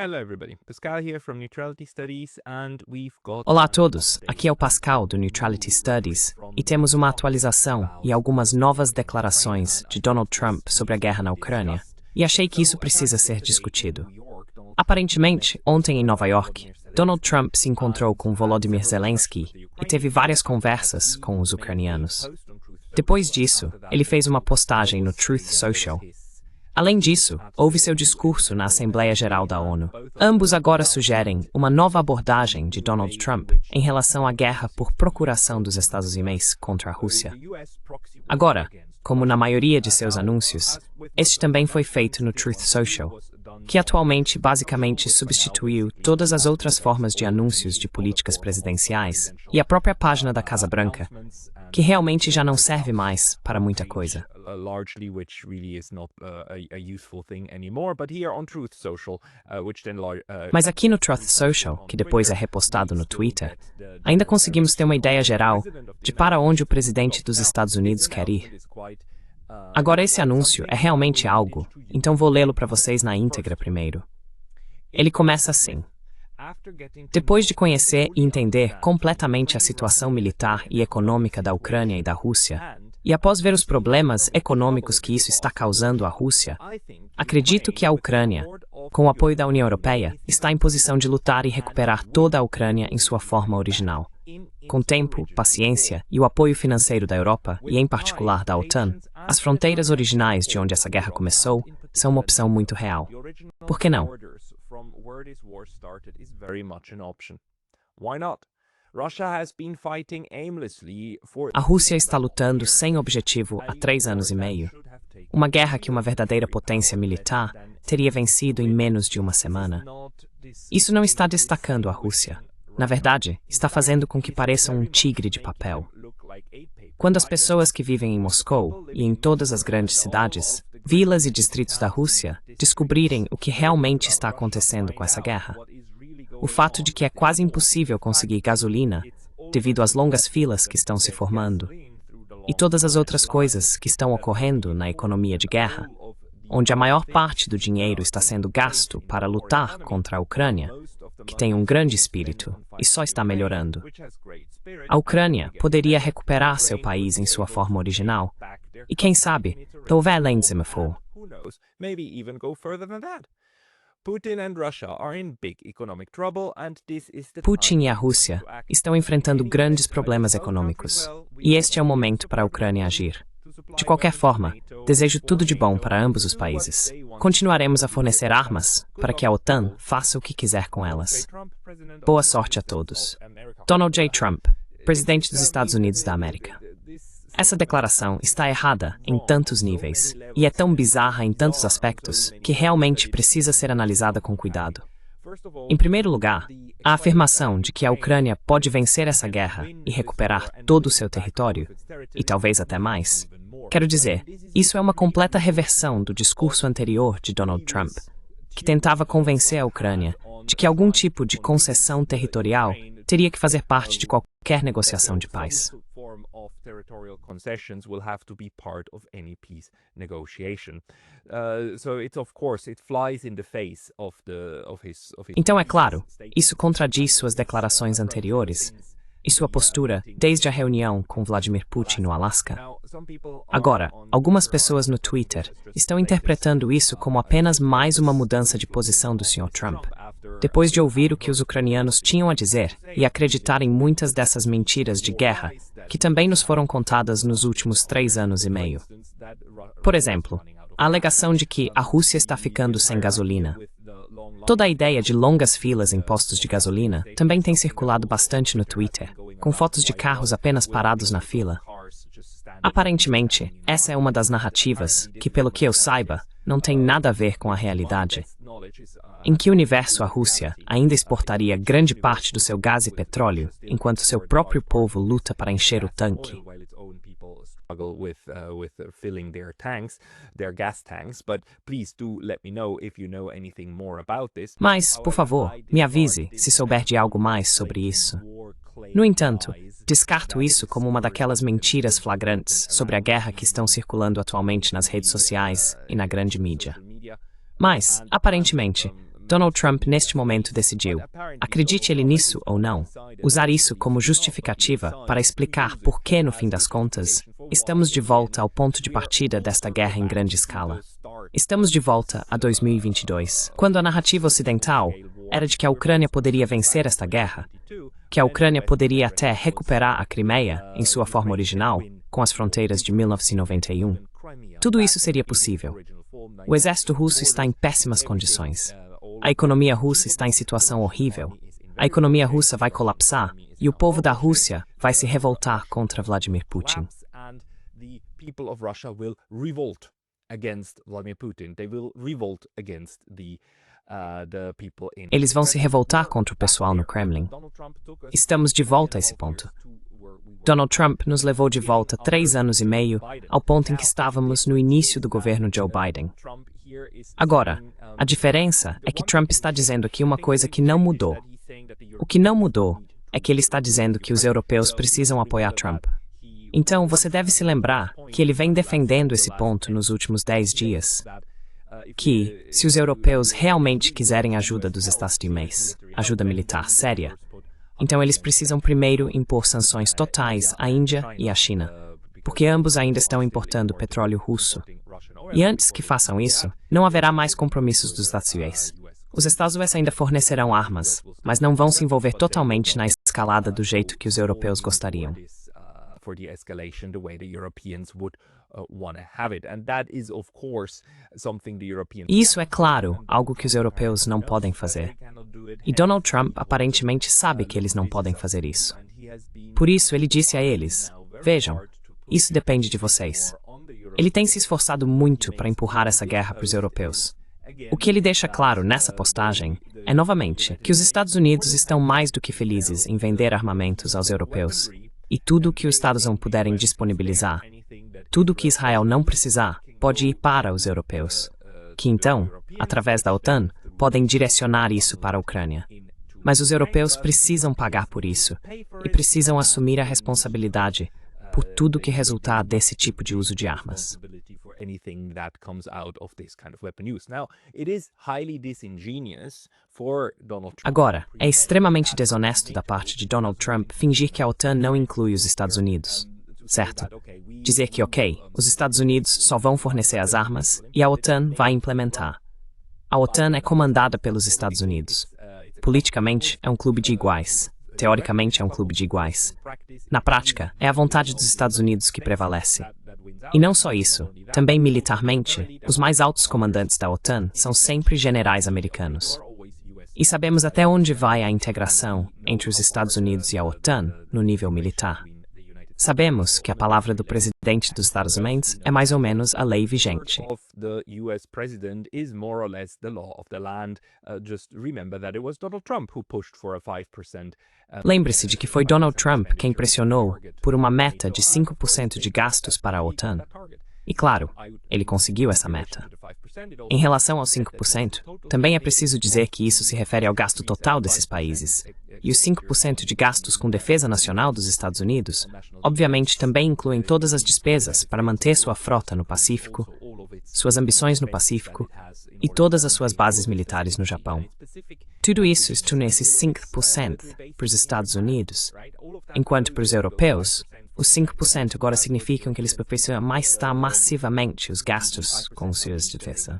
Hello everybody, Pascal here from Neutrality Studies and we've got... Olá a todos, aqui é o Pascal do Neutrality Studies e temos uma atualização e algumas novas declarações de Donald Trump sobre a guerra na Ucrânia e achei que isso precisa ser discutido. Aparentemente, ontem em Nova York, Donald Trump se encontrou com Volodymyr Zelensky e teve várias conversas com os ucranianos. Depois disso, ele fez uma postagem no Truth Social. Além disso, houve seu discurso na Assembleia Geral da ONU. Ambos agora sugerem uma nova abordagem de Donald Trump em relação à guerra por procuração dos Estados Unidos contra a Rússia. Agora, como na maioria de seus anúncios, este também foi feito no Truth Social, que atualmente basicamente substituiu todas as outras formas de anúncios de políticas presidenciais e a própria página da Casa Branca, que realmente já não serve mais para muita coisa. Mas aqui no Truth Social, que depois é repostado no Twitter, ainda conseguimos ter uma ideia geral de para onde o presidente dos Estados Unidos quer ir. Agora esse anúncio é realmente algo, então vou lê-lo para vocês na íntegra primeiro. Ele começa assim. Depois de conhecer e entender completamente a situação militar e econômica da Ucrânia e da Rússia, e após ver os problemas econômicos que isso está causando à Rússia, acredito que a Ucrânia, com o apoio da União Europeia, está em posição de lutar e recuperar toda a Ucrânia em sua forma original. Com tempo, paciência e o apoio financeiro da Europa, e em particular da OTAN, as fronteiras originais de onde essa guerra começou são uma opção muito real. Por que não? A Rússia está lutando sem objetivo há 3 anos e meio. Uma guerra que uma verdadeira potência militar teria vencido em menos de uma semana. Isso não está destacando a Rússia. Na verdade, está fazendo com que pareça um tigre de papel. Quando as pessoas que vivem em Moscou e em todas as grandes cidades, vilas e distritos da Rússia descobrirem o que realmente está acontecendo com essa guerra, o fato de que é quase impossível conseguir gasolina devido às longas filas que estão se formando, e todas as outras coisas que estão ocorrendo na economia de guerra, onde a maior parte do dinheiro está sendo gasto para lutar contra a Ucrânia, que tem um grande espírito e só está melhorando. A Ucrânia poderia recuperar seu país em sua forma original e, quem sabe, talvez além de for. Putin e a Rússia estão enfrentando grandes problemas econômicos, e este é o momento para a Ucrânia agir. De qualquer forma, desejo tudo de bom para ambos os países. Continuaremos a fornecer armas para que a OTAN faça o que quiser com elas. Boa sorte a todos. Donald J. Trump, presidente dos Estados Unidos da América. Essa declaração está errada em tantos níveis e é tão bizarra em tantos aspectos que realmente precisa ser analisada com cuidado. Em primeiro lugar, a afirmação de que a Ucrânia pode vencer essa guerra e recuperar todo o seu território, e talvez até mais. Quero dizer, isso é uma completa reversão do discurso anterior de Donald Trump, que tentava convencer a Ucrânia de que algum tipo de concessão territorial teria que fazer parte de qualquer negociação de paz. Então, é claro, isso contradiz suas declarações anteriores e sua postura desde a reunião com Vladimir Putin no Alasca. Agora, algumas pessoas no Twitter estão interpretando isso como apenas mais uma mudança de posição do Sr. Trump, depois de ouvir o que os ucranianos tinham a dizer e acreditar em muitas dessas mentiras de guerra que também nos foram contadas nos últimos 3 anos e meio. Por exemplo, a alegação de que a Rússia está ficando sem gasolina. Toda a ideia de longas filas em postos de gasolina também tem circulado bastante no Twitter, com fotos de carros apenas parados na fila. Aparentemente, essa é uma das narrativas que, pelo que eu saiba, não tem nada a ver com a realidade. Em que universo a Rússia ainda exportaria grande parte do seu gás e petróleo, enquanto seu próprio povo luta para encher o tanque? Mas, por favor, me avise se souber de algo mais sobre isso. No entanto, descarto isso como uma daquelas mentiras flagrantes sobre a guerra que estão circulando atualmente nas redes sociais e na grande mídia. Mas, aparentemente, Donald Trump, neste momento, decidiu, acredite ele nisso ou não, usar isso como justificativa para explicar por que, no fim das contas, estamos de volta ao ponto de partida desta guerra em grande escala. Estamos de volta a 2022, quando a narrativa ocidental era de que a Ucrânia poderia vencer esta guerra, que a Ucrânia poderia até recuperar a Crimeia em sua forma original, com as fronteiras de 1991. Tudo isso seria possível. O exército russo está em péssimas condições. A economia russa está em situação horrível. A economia russa vai colapsar e o povo da Rússia vai se revoltar contra Vladimir Putin. Eles vão se revoltar contra o pessoal no Kremlin. Estamos de volta a esse ponto. Donald Trump nos levou de volta 3 anos e meio ao ponto em que estávamos no início do governo Joe Biden. Agora, a diferença é que Trump está dizendo aqui uma coisa que não mudou. O que não mudou é que ele está dizendo que os europeus precisam apoiar Trump. Então, você deve se lembrar que ele vem defendendo esse ponto nos últimos 10 dias. Que, se os europeus realmente quiserem ajuda dos Estados Unidos, ajuda militar séria, então eles precisam primeiro impor sanções totais à Índia e à China, porque ambos ainda estão importando petróleo russo. E antes que façam isso, não haverá mais compromissos dos Estados Unidos. Os Estados Unidos ainda fornecerão armas, mas não vão se envolver totalmente na escalada do jeito que os europeus gostariam. E isso é claro, algo que os europeus não podem fazer. E Donald Trump aparentemente sabe que eles não podem fazer isso. Por isso ele disse a eles, vejam, isso depende de vocês. Ele tem se esforçado muito para empurrar essa guerra para os europeus. O que ele deixa claro nessa postagem é, novamente, que os Estados Unidos estão mais do que felizes em vender armamentos aos europeus. E tudo o que os Estados Unidos puderem disponibilizar, tudo o que Israel não precisar, pode ir para os europeus, que então, através da OTAN, podem direcionar isso para a Ucrânia. Mas os europeus precisam pagar por isso, e precisam assumir a responsabilidade por tudo que resultar desse tipo de uso de armas. Agora, é extremamente desonesto da parte de Donald Trump fingir que a OTAN não inclui os Estados Unidos, certo? Dizer que, ok, os Estados Unidos só vão fornecer as armas e a OTAN vai implementar. A OTAN é comandada pelos Estados Unidos. Politicamente, é um clube de iguais. Teoricamente, é um clube de iguais. Na prática, é a vontade dos Estados Unidos que prevalece. E não só isso, também militarmente, os mais altos comandantes da OTAN são sempre generais americanos. E sabemos até onde vai a integração entre os Estados Unidos e a OTAN no nível militar. Sabemos que a palavra do presidente dos Estados Unidos é mais ou menos a lei vigente. Lembre-se de que foi Donald Trump quem pressionou por uma meta de 5% de gastos para a OTAN. E claro, ele conseguiu essa meta. Em relação aos 5%, também é preciso dizer que isso se refere ao gasto total desses países. E os 5% de gastos com defesa nacional dos Estados Unidos, obviamente, também incluem todas as despesas para manter sua frota no Pacífico, suas ambições no Pacífico e todas as suas bases militares no Japão. Tudo isso está nesses 5% para os Estados Unidos, enquanto para os europeus, os 5% agora significam que eles precisam aumentar massivamente os gastos com suas defesas.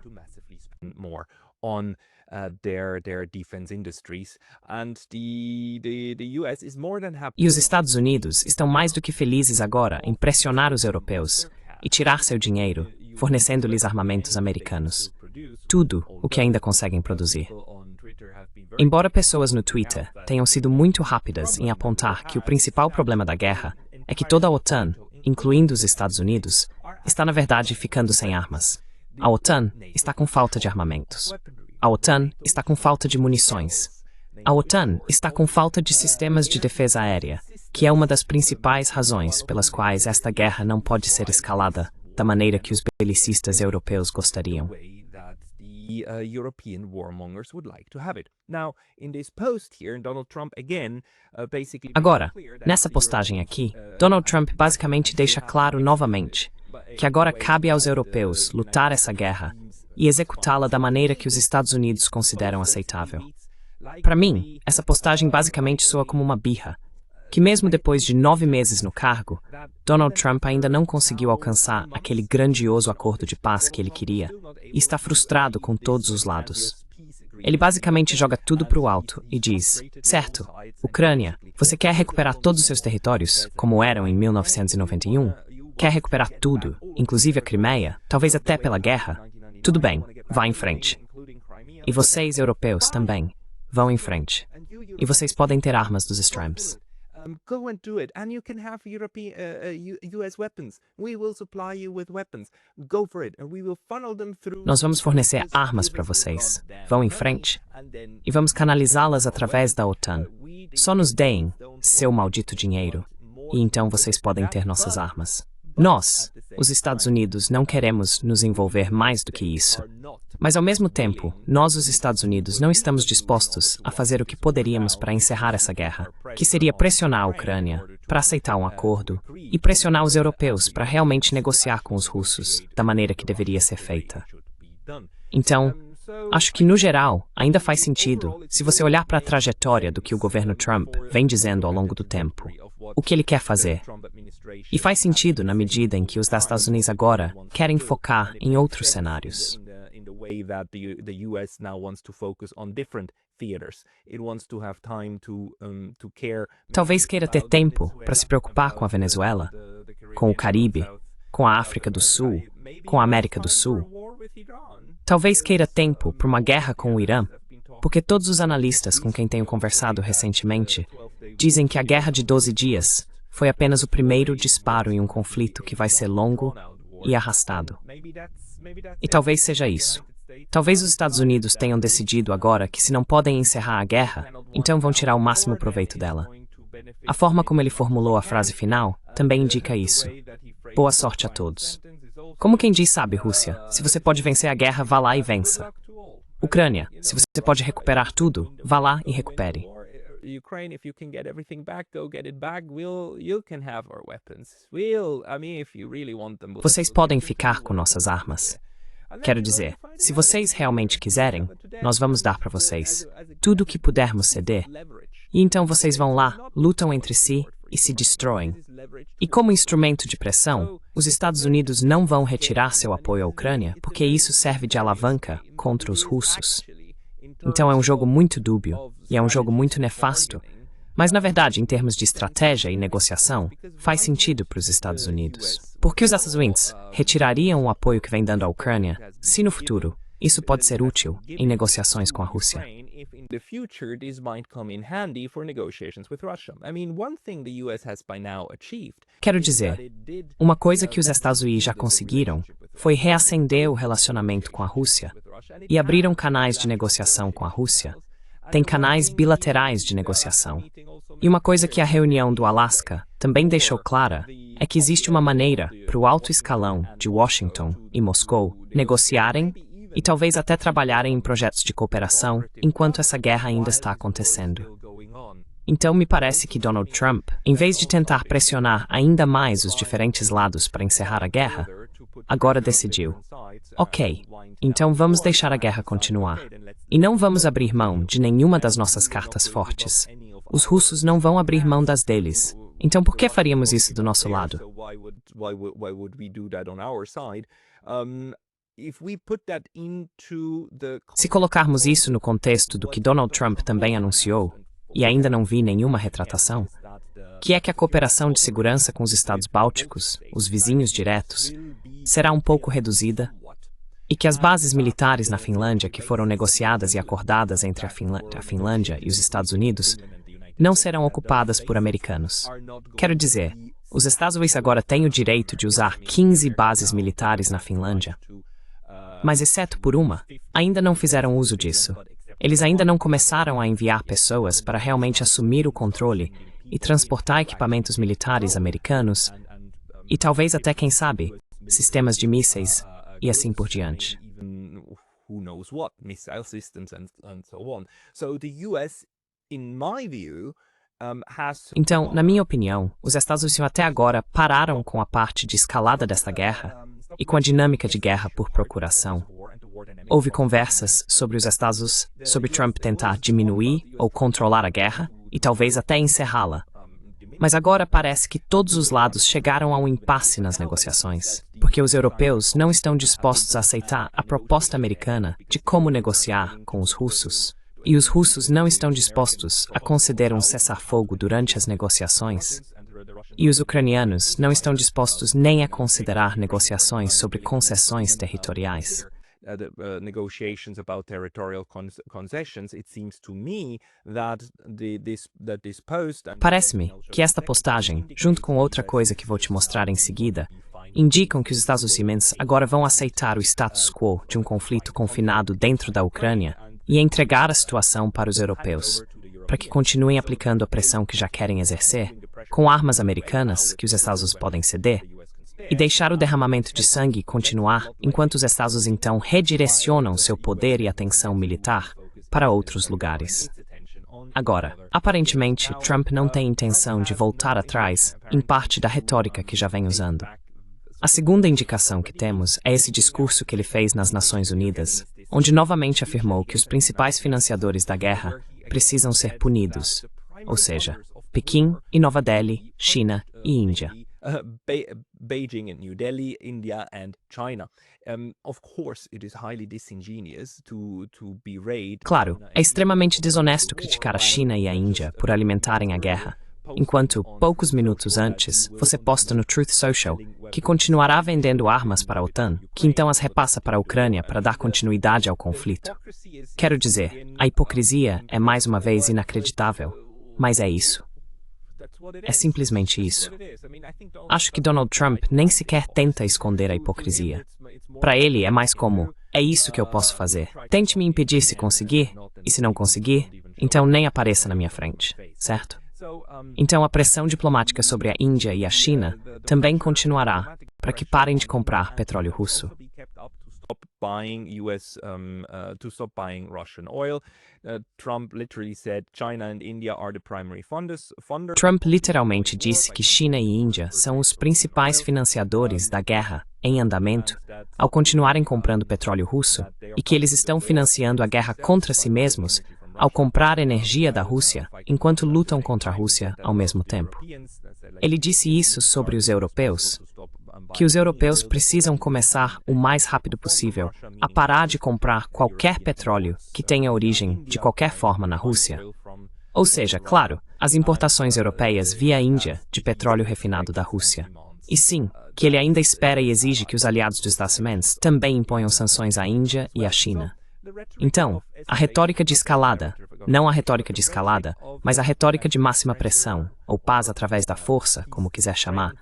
E os Estados Unidos estão mais do que felizes agora em pressionar os europeus e tirar seu dinheiro, fornecendo-lhes armamentos americanos. Tudo o que ainda conseguem produzir. Embora pessoas no Twitter tenham sido muito rápidas em apontar que o principal problema da guerra é que toda a OTAN, incluindo os Estados Unidos, está na verdade ficando sem armas. A OTAN está com falta de armamentos. A OTAN está com falta de munições. A OTAN está com falta de sistemas de defesa aérea, que é uma das principais razões pelas quais esta guerra não pode ser escalada da maneira que os belicistas europeus gostariam. Agora, nessa postagem aqui, Donald Trump basicamente deixa claro novamente que agora cabe aos europeus lutar essa guerra e executá-la da maneira que os Estados Unidos consideram aceitável. Para mim, essa postagem basicamente soa como uma birra, que mesmo depois de 9 meses no cargo, Donald Trump ainda não conseguiu alcançar aquele grandioso acordo de paz que ele queria e está frustrado com todos os lados. Ele basicamente joga tudo para o alto e diz, certo, Ucrânia, você quer recuperar todos os seus territórios, como eram em 1991? Quer recuperar tudo, inclusive a Crimeia, talvez até pela guerra? Tudo bem, vá em frente. E vocês, europeus, também, vão em frente. E vocês podem ter armas dos Strams. Go and do it, and you can have European, US weapons. We will supply you with weapons. Go for it, and we will funnel them through. Nós vamos fornecer armas para vocês. Vão em frente. E vamos canalizá-las através da OTAN. Só nos deem seu maldito dinheiro. E então vocês podem ter nossas armas. Nós, os Estados Unidos, não queremos nos envolver mais do que isso. Mas, ao mesmo tempo, nós, os Estados Unidos, não estamos dispostos a fazer o que poderíamos para encerrar essa guerra, que seria pressionar a Ucrânia para aceitar um acordo e pressionar os europeus para realmente negociar com os russos da maneira que deveria ser feita. Então, acho que, no geral, ainda faz sentido se você olhar para a trajetória do que o governo Trump vem dizendo ao longo do tempo, o que ele quer fazer. E faz sentido na medida em que os Estados Unidos agora querem focar em outros cenários. Talvez queira ter tempo para se preocupar com a Venezuela, com o Caribe, com a África do Sul, com a América do Sul. Talvez queira tempo para uma guerra com o Irã, porque todos os analistas com quem tenho conversado recentemente dizem que a guerra de 12 dias foi apenas o primeiro disparo em um conflito que vai ser longo e arrastado. E talvez seja isso. Talvez os Estados Unidos tenham decidido agora que se não podem encerrar a guerra, então vão tirar o máximo proveito dela. A forma como ele formulou a frase final também indica isso. Boa sorte a todos. Como quem diz, sabe, Rússia, se você pode vencer a guerra, vá lá e vença. Ucrânia, se você pode recuperar tudo, vá lá e recupere. Ukraine, if you can get everything back, go get it back. You can have our weapons. If you really want them. Vocês podem ficar com nossas armas. Quero dizer, se vocês realmente quiserem, nós vamos dar para vocês tudo o que pudermos ceder. E então vocês vão lá, lutam entre si e se destroem. E como instrumento de pressão, os Estados Unidos não vão retirar seu apoio à Ucrânia, porque isso serve de alavanca contra os russos. Então é um jogo muito dúbio, e é um jogo muito nefasto, mas na verdade, em termos de estratégia e negociação, faz sentido para os Estados Unidos. Porque os Estados Unidos retirariam o apoio que vem dando à Ucrânia, se no futuro isso pode ser útil em negociações com a Rússia. Quero dizer, uma coisa que os Estados Unidos já conseguiram foi reacender o relacionamento com a Rússia e abriram canais de negociação com a Rússia. Tem canais bilaterais de negociação. E uma coisa que a reunião do Alasca também deixou clara é que existe uma maneira para o alto escalão de Washington e Moscou negociarem e talvez até trabalharem em projetos de cooperação enquanto essa guerra ainda está acontecendo. Então me parece que Donald Trump, em vez de tentar pressionar ainda mais os diferentes lados para encerrar a guerra, agora decidiu, ok, então vamos deixar a guerra continuar. E não vamos abrir mão de nenhuma das nossas cartas fortes. Os russos não vão abrir mão das deles. Então por que faríamos isso do nosso lado? Se colocarmos isso no contexto do que Donald Trump também anunciou, e ainda não vi nenhuma retratação, que é que a cooperação de segurança com os estados bálticos, os vizinhos diretos, será um pouco reduzida, e que as bases militares na Finlândia que foram negociadas e acordadas entre a Finlândia e os Estados Unidos não serão ocupadas por americanos. Quero dizer, os Estados Unidos agora têm o direito de usar 15 bases militares na Finlândia. Mas, exceto por uma, ainda não fizeram uso disso. Eles ainda não começaram a enviar pessoas para realmente assumir o controle e transportar equipamentos militares americanos e talvez até, quem sabe, sistemas de mísseis e assim por diante. Então, na minha opinião, os Estados Unidos até agora pararam com a parte de escalada desta guerra e com a dinâmica de guerra por procuração. Houve conversas sobre os Estados, sobre Trump tentar diminuir ou controlar a guerra e talvez até encerrá-la. Mas agora parece que todos os lados chegaram a um impasse nas negociações, porque os europeus não estão dispostos a aceitar a proposta americana de como negociar com os russos. E os russos não estão dispostos a conceder um cessar-fogo durante as negociações. E os ucranianos não estão dispostos nem a considerar negociações sobre concessões territoriais. Negotiations about territorial concessions, it seems to me that this post... Parece-me que esta postagem, junto com outra coisa que vou te mostrar em seguida, indicam que os Estados Unidos agora vão aceitar o status quo de um conflito confinado dentro da Ucrânia e entregar a situação para os europeus, para que continuem aplicando a pressão que já querem exercer, com armas americanas que os Estados podem ceder, e deixar o derramamento de sangue continuar enquanto os Estados então redirecionam seu poder e atenção militar para outros lugares. Agora, aparentemente, Trump não tem intenção de voltar atrás em parte da retórica que já vem usando. A segunda indicação que temos é esse discurso que ele fez nas Nações Unidas, onde novamente afirmou que os principais financiadores da guerra precisam ser punidos, ou seja, Pequim e Nova Delhi, China e Índia. Beijing and New Delhi, India and China. Of course, it is highly disingenuous to berate. Claro, é extremamente desonesto criticar a China e a Índia por alimentarem a guerra, enquanto, poucos minutos antes, você posta no Truth Social que continuará vendendo armas para a OTAN, que então as repassa para a Ucrânia para dar continuidade ao conflito. Quero dizer, a hipocrisia é mais uma vez inacreditável, mas é isso. É simplesmente isso. Acho que Donald Trump nem sequer tenta esconder a hipocrisia. Para ele é mais como, é isso que eu posso fazer. Tente me impedir se conseguir, e se não conseguir, então nem apareça na minha frente, certo? Então a pressão diplomática sobre a Índia e a China também continuará para que parem de comprar petróleo russo. To stop buying Russian oil. Trump literally said China and India are the primary funders. Trump literalmente disse que China e Índia são os principais financiadores da guerra em andamento ao continuarem comprando petróleo russo e que eles estão financiando a guerra contra si mesmos ao comprar energia da Rússia enquanto lutam contra a Rússia ao mesmo tempo. Ele disse isso sobre os europeus, que os europeus precisam começar o mais rápido possível a parar de comprar qualquer petróleo que tenha origem de qualquer forma na Rússia. Ou seja, claro, as importações europeias via Índia de petróleo refinado da Rússia. E sim, que ele ainda espera e exige que os aliados dos Estados Unidos também imponham sanções à Índia e à China. Então, a retórica de escalada, não a retórica de escalada, mas a retórica de máxima pressão, ou paz através da força, como quiser chamar,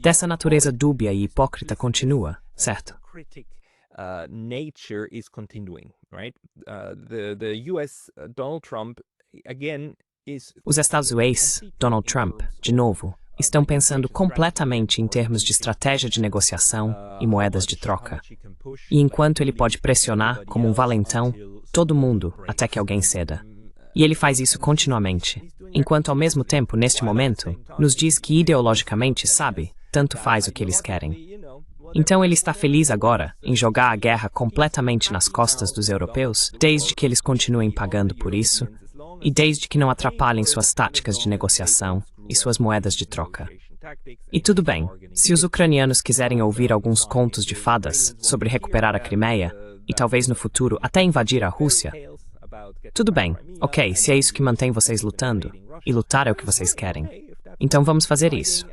dessa natureza dúbia e hipócrita continua, certo? Nature is continuing, right? The US Donald Trump again is. Os Estados Unidos, Donald Trump, de novo, estão pensando completamente em termos de estratégia de negociação e moedas de troca. E enquanto ele pode pressionar como um valentão todo mundo até que alguém ceda. E ele faz isso continuamente, enquanto ao mesmo tempo, neste momento, nos diz que ideologicamente sabe, tanto faz o que eles querem. Então ele está feliz agora em jogar a guerra completamente nas costas dos europeus, desde que eles continuem pagando por isso, e desde que não atrapalhem suas táticas de negociação e suas moedas de troca. E tudo bem, se os ucranianos quiserem ouvir alguns contos de fadas sobre recuperar a Crimeia, e talvez no futuro até invadir a Rússia, tudo bem, ok, se é isso que mantém vocês lutando, e lutar é o que vocês querem, então vamos fazer isso.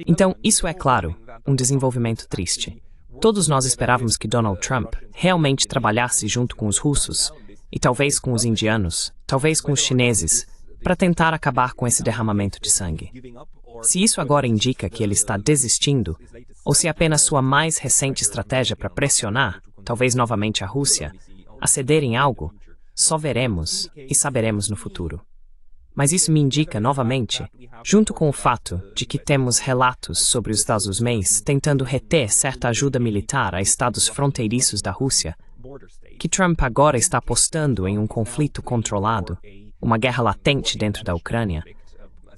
Então, isso é, claro, um desenvolvimento triste. Todos nós esperávamos que Donald Trump realmente trabalhasse junto com os russos, e talvez com os indianos, talvez com os chineses, para tentar acabar com esse derramamento de sangue. Se isso agora indica que ele está desistindo, ou se é apenas sua mais recente estratégia para pressionar, talvez novamente a Rússia, a ceder em algo, só veremos e saberemos no futuro. Mas isso me indica, novamente, junto com o fato de que temos relatos sobre os Estados Unidos tentando reter certa ajuda militar a estados fronteiriços da Rússia, que Trump agora está apostando em um conflito controlado, uma guerra latente dentro da Ucrânia,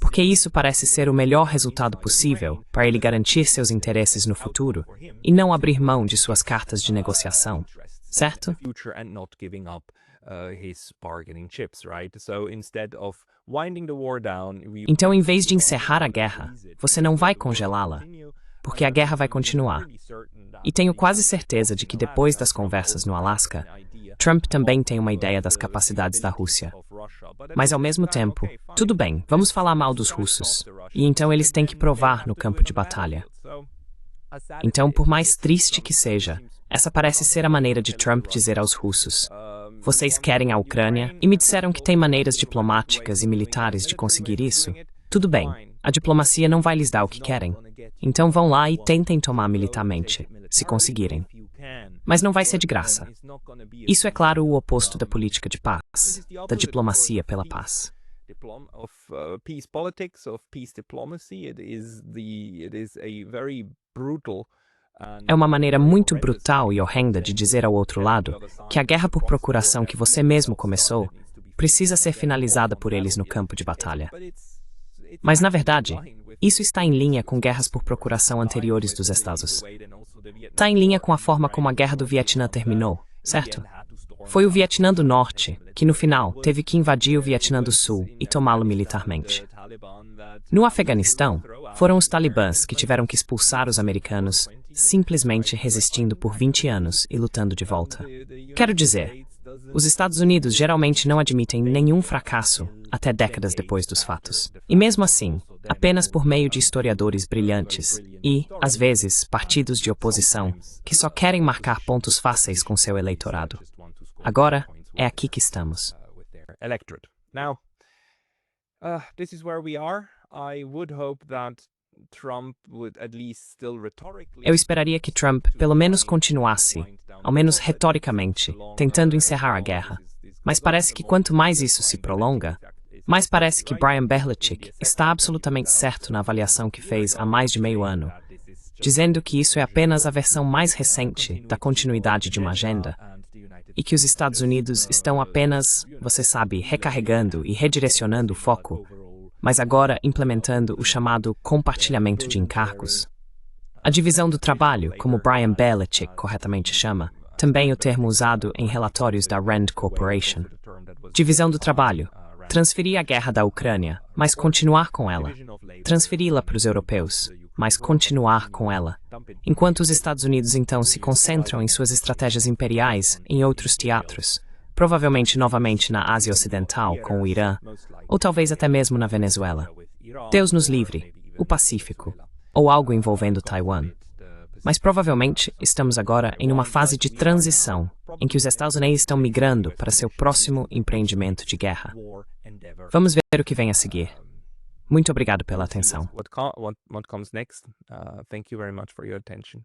porque isso parece ser o melhor resultado possível para ele garantir seus interesses no futuro e não abrir mão de suas cartas de negociação, certo? Então, em vez de encerrar a guerra, você não vai congelá-la, porque a guerra vai continuar. E tenho quase certeza de que depois das conversas no Alasca, Trump também tem uma ideia das capacidades da Rússia. Mas ao mesmo tempo, tudo bem, vamos falar mal dos russos. E então eles têm que provar no campo de batalha. Então, por mais triste que seja, essa parece ser a maneira de Trump dizer aos russos: vocês querem a Ucrânia e me disseram que tem maneiras diplomáticas e militares de conseguir isso? Tudo bem, a diplomacia não vai lhes dar o que querem. Então vão lá e tentem tomar militarmente, se conseguirem. Mas não vai ser de graça. Isso é claro o oposto da política de paz, da diplomacia pela paz. É uma maneira muito brutal e horrenda de dizer ao outro lado que a guerra por procuração que você mesmo começou precisa ser finalizada por eles no campo de batalha. Mas, na verdade, isso está em linha com guerras por procuração anteriores dos Estados. Está em linha com a forma como a Guerra do Vietnã terminou, certo? Foi o Vietnã do Norte que, no final, teve que invadir o Vietnã do Sul e tomá-lo militarmente. No Afeganistão, foram os talibãs que tiveram que expulsar os americanos, simplesmente resistindo por 20 anos e lutando de volta. Quero dizer, os Estados Unidos geralmente não admitem nenhum fracasso até décadas depois dos fatos. E mesmo assim, apenas por meio de historiadores brilhantes e, às vezes, partidos de oposição que só querem marcar pontos fáceis com seu eleitorado. Agora, é aqui que estamos. Now, this is where we are. I would hope that Trump would at least still rhetorically. Eu esperaria que Trump pelo menos continuasse, ao menos retoricamente, tentando encerrar a guerra. Mas parece que quanto mais isso se prolonga, mais parece que Brian Berlichik está absolutamente certo na avaliação que fez há mais de meio ano, dizendo que isso é apenas a versão mais recente da continuidade de uma agenda, e que os Estados Unidos estão apenas, você sabe, recarregando e redirecionando o foco, mas agora implementando o chamado compartilhamento de encargos. A divisão do trabalho, como Brian Berlichik corretamente chama, também o termo usado em relatórios da RAND Corporation. Divisão do trabalho. Transferir a guerra da Ucrânia, mas continuar com ela. Transferi-la para os europeus, mas continuar com ela. Enquanto os Estados Unidos então se concentram em suas estratégias imperiais em outros teatros, provavelmente novamente na Ásia Ocidental com o Irã, ou talvez até mesmo na Venezuela. Deus nos livre, o Pacífico, ou algo envolvendo Taiwan. Mas provavelmente estamos agora em uma fase de transição em que os Estados Unidos estão migrando para seu próximo empreendimento de guerra. Vamos ver o que vem a seguir. Muito obrigado pela atenção. What comes next? Thank you very much for your attention.